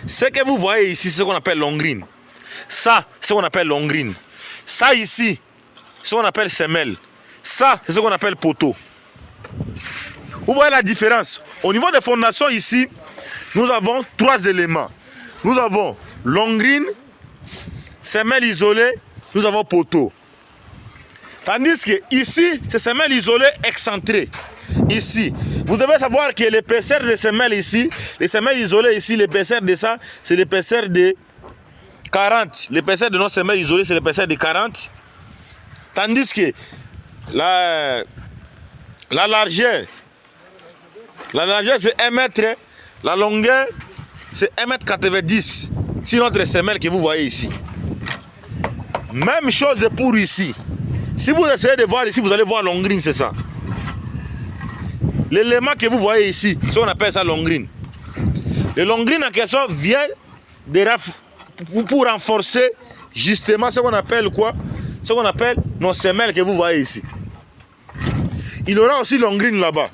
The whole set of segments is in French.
Ce que vous voyez ici, c'est ce qu'on appelle longrine. Ça, c'est ce qu'on appelle longrine. Ça ici, c'est ce qu'on appelle semelle. Ça, c'est ce qu'on appelle poteau. Vous voyez la différence. Au niveau des fondations ici, nous avons 3 éléments. Nous avons longrine, semelle isolée, nous avons poteau. Tandis que ici, c'est semelle isolée excentrée. Ici, vous devez savoir que l'épaisseur des semelles ici, les semelles isolées ici, l'épaisseur de ça, c'est l'épaisseur de 40. L'épaisseur de nos semelles isolées, c'est l'épaisseur de 40. Tandis que la largeur c'est 1 mètre, la longueur c'est 1,90 m. C'est notre semelle que vous voyez ici. Même chose pour ici. Si vous essayez de voir ici, vous allez voir longrine, c'est ça. L'élément que vous voyez ici, c'est on appelle ça longrine. Le longrine en question vient pour renforcer justement ce qu'on appelle quoi? Ce qu'on appelle nos semelles que vous voyez ici. Il y aura aussi longrine là-bas.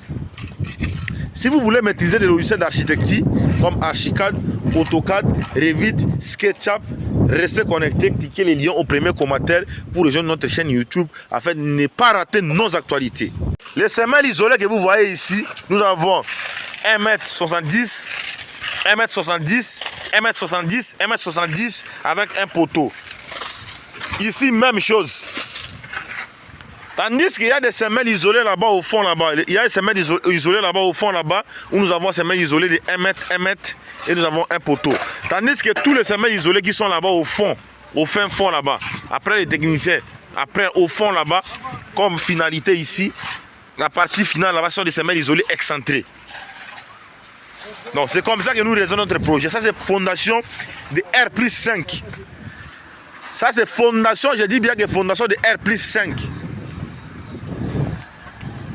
Si vous voulez maîtriser des logiciels d'architecture comme Archicad, AutoCAD, Revit, SketchUp, restez connectés, cliquez les liens au premier commentaire pour rejoindre notre chaîne YouTube afin de ne pas rater nos actualités. Les semelles isolées que vous voyez ici, nous avons 1,70 m, 1,70 m, 1,70 m, 1,70 m avec un poteau. Ici, même chose. Tandis qu'il y a des semelles isolées là-bas au fond là-bas. Il y a des semelles isolées là-bas au fond là-bas où nous avons des semelles isolées de 1 mètre, 1 mètre et nous avons un poteau. Tandis que tous les semelles isolées qui sont là-bas au fond, au fin fond là-bas, après les techniciens, après au fond là-bas, comme finalité ici, la partie finale là-bas sont des semelles isolées excentrées. Donc c'est comme ça que nous raisonnons notre projet. Ça c'est fondation de R+5. Ça c'est fondation, je dis bien que fondation de R+5.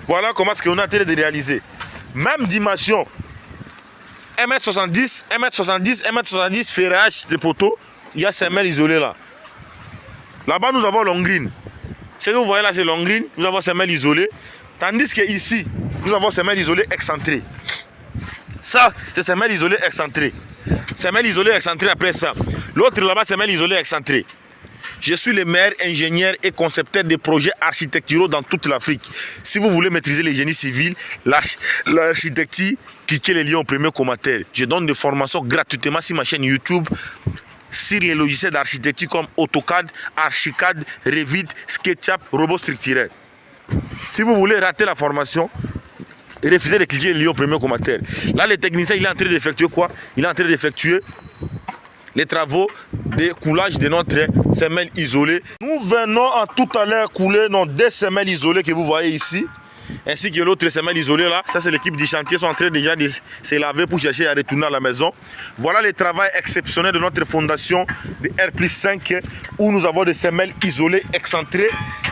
Voilà comment ce qu'on a en train de réaliser. Même dimension. 1,70 m, 1,70 m, 1,70 m, ferrage de poteau. Il y a semelles isolées là. Là-bas, nous avons longrine. Ce que vous voyez là, c'est longrine. Nous avons semelles isolées. Tandis que ici, nous avons semelles isolées excentrées. Ça, c'est semelles isolées excentrées. Semelles isolées excentrées après ça. L'autre là-bas, semelles isolées excentrées. Je suis le meilleur ingénieur et concepteur de projets architecturaux dans toute l'Afrique. Si vous voulez maîtriser les génies civils, l'architecture, cliquez les liens au premier commentaire. Je donne des formations gratuitement sur ma chaîne YouTube sur les logiciels d'architecture comme AutoCAD, Archicad, Revit, SketchUp, robots structurels. Si vous voulez rater la formation, refusez de cliquer les liens au premier commentaire. Là, le technicien, il est en train d'effectuer quoi? Il est en train d'effectuer les travaux de coulage de notre semelle isolée. Nous venons en tout à l'heure couler nos 2 semelles isolées que vous voyez ici, ainsi que l'autre semelle isolée là. Ça c'est l'équipe du chantier, sont en train déjà de se laver pour chercher à retourner à la maison. Voilà le travail exceptionnel de notre fondation de R+5 où nous avons des semelles isolées excentrées,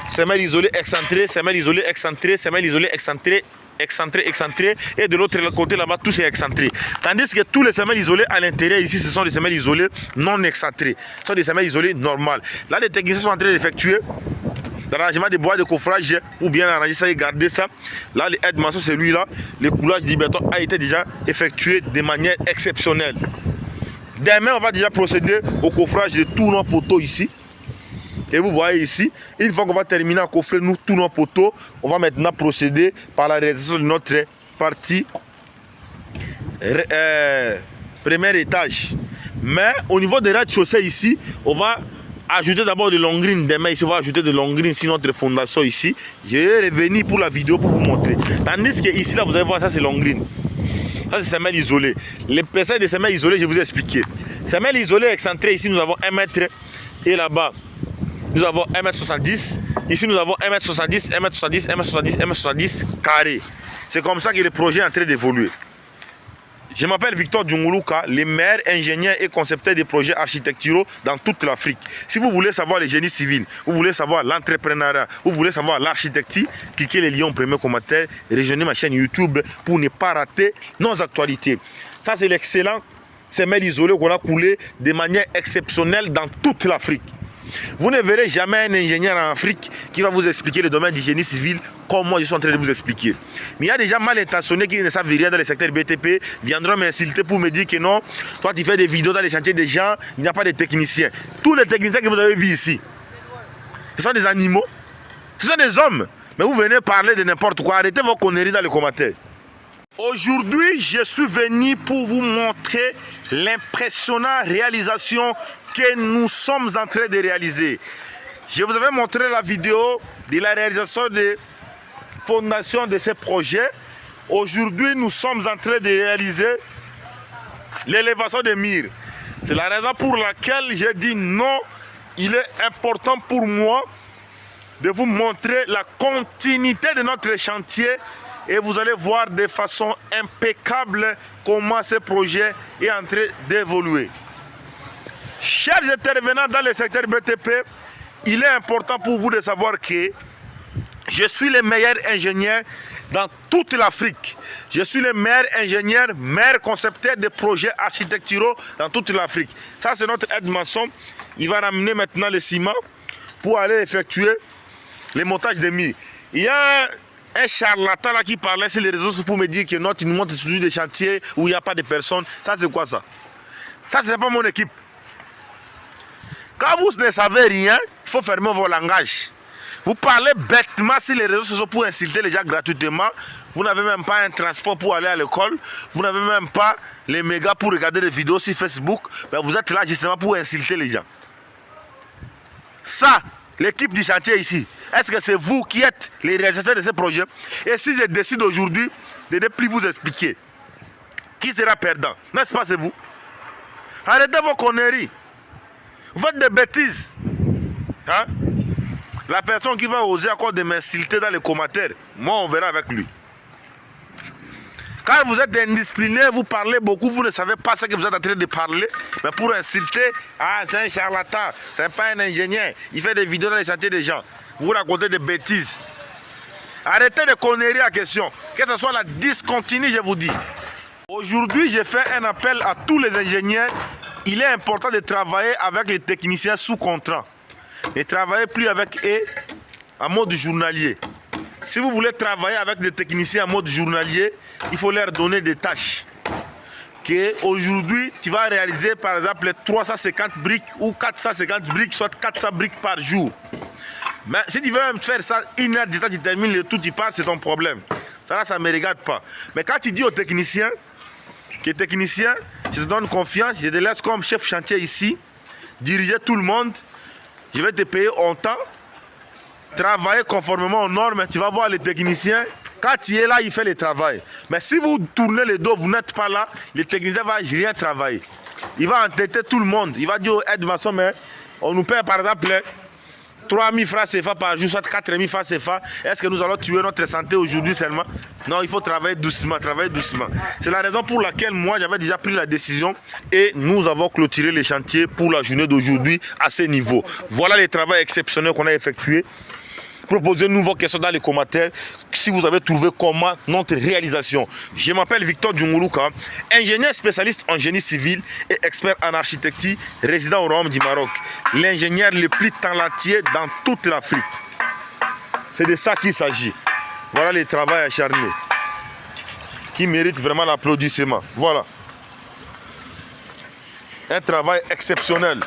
semelles isolées excentrées, semelles isolées excentrées, semelles isolées excentrées, excentré, et de l'autre côté là-bas tout c'est excentré. Tandis que tous les semelles isolées à l'intérieur ici ce sont des semelles isolées non excentrées, ce sont des semelles isolées normales. Là les techniciens sont en train d'effectuer l'arrangement des bois de coffrage pour bien arranger ça et garder ça. Là les aides-maçons c'est celui-là, le coulage du béton a été déjà effectué de manière exceptionnelle. Demain on va déjà procéder au coffrage de tous nos poteaux ici. Et vous voyez ici, une fois qu'on va terminer à coffrer nous tous nos poteaux, on va maintenant procéder par la réalisation de notre partie premier étage. Mais au niveau des rez-de-chaussée ici, on va ajouter d'abord de longrine. Demain ici, on va ajouter de longrine sur notre fondation ici. Je vais revenir pour la vidéo pour vous montrer. Tandis que ici, là, vous allez voir, ça c'est longrine. Ça c'est semelle isolée. L'épaisseur des semelles isolées, je vous ai expliqué. Semelle isolée excentrée, ici nous avons 1 mètre et là-bas nous avons 1,70 m. Ici, nous avons 1,70 m, 1,70 m, 1,70 m, 1,70 m carré. C'est comme ça que le projet est en train d'évoluer. Je m'appelle Victor Djunguluka, le meilleur ingénieur et concepteur de projets architecturaux dans toute l'Afrique. Si vous voulez savoir les génies civils, vous voulez savoir l'entrepreneuriat, vous voulez savoir l'architecture, cliquez les liens au premier commentaire et rejoignez ma chaîne YouTube pour ne pas rater nos actualités. Ça, c'est l'excellent semelle isolée qu'on a coulé de manière exceptionnelle dans toute l'Afrique. Vous ne verrez jamais un ingénieur en Afrique qui va vous expliquer le domaine du génie civil comme moi je suis en train de vous expliquer. Mais il y a des gens mal intentionnés qui ne savent rien dans le secteur BTP, viendront m'insulter pour me dire que non, toi tu fais des vidéos dans les chantiers des gens, il n'y a pas de techniciens. Tous les techniciens que vous avez vus ici, ce sont des animaux, ce sont des hommes. Mais vous venez parler de n'importe quoi, arrêtez vos conneries dans les commentaires. Aujourd'hui, je suis venu pour vous montrer l'impressionnante réalisation que nous sommes en train de réaliser. Je vous avais montré la vidéo de la réalisation de fondation de ces projets. Aujourd'hui, nous sommes en train de réaliser l'élévation des murs. C'est la raison pour laquelle j'ai dit non, il est important pour moi de vous montrer la continuité de notre chantier et vous allez voir de façon impeccable comment ce projet est en train d'évoluer. Chers intervenants dans le secteur BTP, il est important pour vous de savoir que je suis le meilleur ingénieur dans toute l'Afrique. Je suis le meilleur ingénieur, meilleur concepteur de projets architecturaux dans toute l'Afrique. Ça, c'est notre aide-maçon. Il va ramener maintenant le ciment pour aller effectuer le montage des murs. Il y a un charlatan là qui parlait sur les réseaux sociaux pour me dire que non, tu nous montres toujours des chantiers où il n'y a pas de personnes. Ça, c'est quoi ça? Ça, c'est pas mon équipe. Quand vous ne savez rien, il faut fermer vos langages. Vous parlez bêtement sur les réseaux sociaux pour insulter les gens gratuitement. Vous n'avez même pas un transport pour aller à l'école. Vous n'avez même pas les mégas pour regarder des vidéos sur Facebook. Mais vous êtes là justement pour insulter les gens. Ça, l'équipe du chantier ici, est-ce que c'est vous qui êtes les réalisateurs de ce projet? Et si je décide aujourd'hui de ne plus vous expliquer, qui sera perdant? N'est-ce pas, c'est vous? Arrêtez vos conneries. Vous faites des bêtises. Hein? La personne qui va oser encore de m'insulter dans les commentaires, moi on verra avec lui. Quand vous êtes indiscipliné, vous parlez beaucoup, vous ne savez pas ce que vous êtes en train de parler. Mais pour insulter, ah c'est un charlatan, c'est pas un ingénieur, il fait des vidéos dans les chantiers des gens. Vous racontez des bêtises. Arrêtez de conneries à question. Que ce soit la discontinue, je vous dis. Aujourd'hui, j'ai fait un appel à tous les ingénieurs. Il est important de travailler avec les techniciens sous contrat. Ne travaillez plus avec eux en mode journalier. Si vous voulez travailler avec des techniciens en mode journalier, il faut leur donner des tâches. Aujourd'hui, tu vas réaliser par exemple 350 briques ou 450 briques, soit 400 briques par jour. Mais si tu veux faire ça, une heure du temps, tu termines le tout, tu pars, c'est ton problème. Ça là, ça ne me regarde pas. Mais quand tu dis aux techniciens, que technicien, je te donne confiance, je te laisse comme chef chantier ici, diriger tout le monde, je vais te payer en temps, travailler conformément aux normes, tu vas voir les techniciens. Quand tu es là, il fait le travail. Mais si vous tournez le dos, vous n'êtes pas là, le technicien ne va rien travailler. Il va entêter tout le monde. Il va dire, aide-maçon, mais on nous paie par exemple 3 000 francs CFA par jour, soit 4 000 francs CFA. Est-ce que nous allons tuer notre santé aujourd'hui seulement? Non, il faut travailler doucement, travailler doucement. C'est la raison pour laquelle moi, j'avais déjà pris la décision et nous avons clôturé les chantiers pour la journée d'aujourd'hui à ce niveau. Voilà les travaux exceptionnels qu'on a effectués. Proposez-nous vos questions dans les commentaires si vous avez trouvé comment notre réalisation. Je m'appelle Victor Djunguruka, ingénieur spécialiste en génie civil et expert en architecture, résident au Royaume du Maroc. L'ingénieur le plus talentueux dans toute l'Afrique. C'est de ça qu'il s'agit. Voilà les travaux acharnés qui méritent vraiment l'applaudissement. Voilà. Un travail exceptionnel.